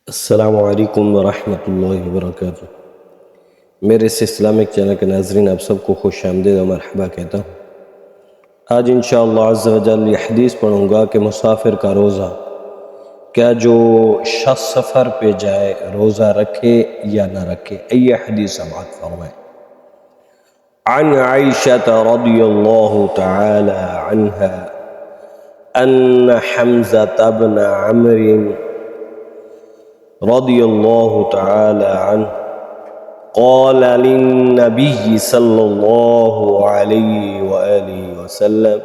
السلام علیکم ورحمۃ اللہ وبرکاتہ۔ میرے اس اسلامک چینل کے ناظرین آپ سب کو خوش آمدید و مرحبا کہتا ہوں۔ آج انشاءاللہ عز و جل یہ حدیث پڑھوں گا کہ مسافر کا روزہ، کیا جو شخص سفر پہ جائے روزہ رکھے یا نہ رکھے۔ یہ حدیث سماعت فرمائیں۔ عن عائشہ رضی اللہ تعالی عنہا ان حمزہ بن عمرو رضی اللہ تعالی عنہ قال للنبی صلی اللہ علیہ وآلہ وسلم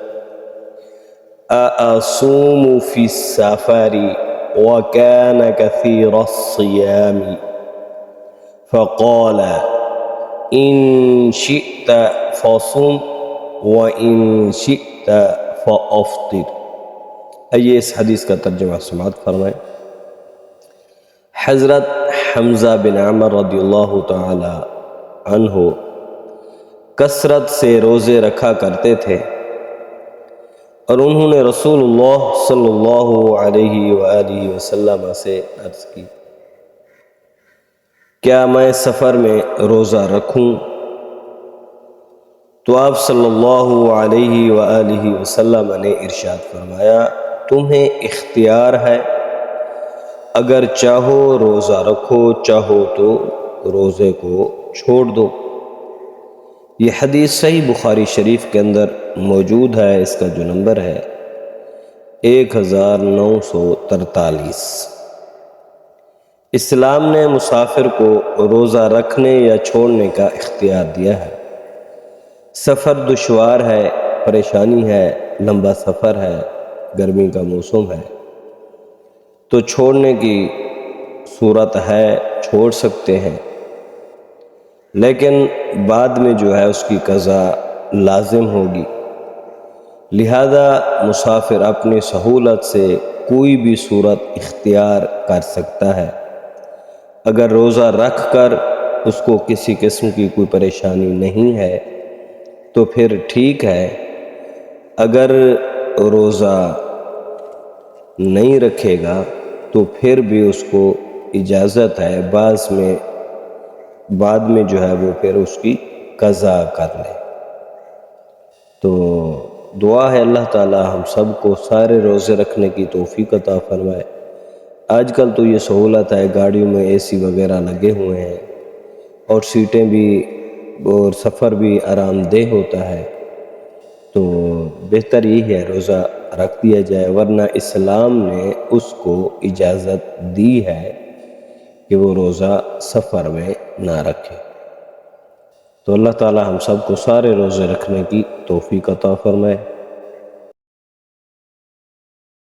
أأصوم في السفر وكان كثير الصيام فقال إن شئت فصم وإن شئت فأفطر۔ یہ اس حدیث کا ترجمہ سماعت فرمائیں۔ حضرت حمزہ بن عمر رضی اللہ تعالی عنہ کثرت سے روزے رکھا کرتے تھے اور انہوں نے رسول اللہ صلی اللہ علیہ وآلہ وسلم سے عرض کی، کیا میں سفر میں روزہ رکھوں؟ تو آپ صلی اللہ علیہ وآلہ وسلم نے ارشاد فرمایا، تمہیں اختیار ہے، اگر چاہو روزہ رکھو، چاہو تو روزے کو چھوڑ دو۔ یہ حدیث صحیح بخاری شریف کے اندر موجود ہے، اس کا جو نمبر ہے 1943۔ اسلام نے مسافر کو روزہ رکھنے یا چھوڑنے کا اختیار دیا ہے۔ سفر دشوار ہے، پریشانی ہے، لمبا سفر ہے، گرمی کا موسم ہے تو چھوڑنے کی صورت ہے، چھوڑ سکتے ہیں، لیکن بعد میں جو ہے اس کی قضا لازم ہوگی۔ لہذا مسافر اپنی سہولت سے کوئی بھی صورت اختیار کر سکتا ہے۔ اگر روزہ رکھ کر اس کو کسی قسم کی کوئی پریشانی نہیں ہے تو پھر ٹھیک ہے، اگر روزہ نہیں رکھے گا تو پھر بھی اس کو اجازت ہے بعد میں جو ہے وہ پھر اس کی قضا کر لے۔ تو دعا ہے اللہ تعالی ہم سب کو سارے روزے رکھنے کی توفیق عطا فرمائے۔ آج کل تو یہ سہولت ہے، گاڑیوں میں اے سی وغیرہ لگے ہوئے ہیں اور سیٹیں بھی اور سفر بھی آرام دہ ہوتا ہے، تو بہتر یہی ہے روزہ رکھ دیا جائے، ورنہ اسلام نے اس کو اجازت دی ہے کہ وہ روزہ سفر میں نہ رکھے۔ تو اللہ تعالی ہم سب کو سارے روزے رکھنے کی توفیق عطا فرمائے۔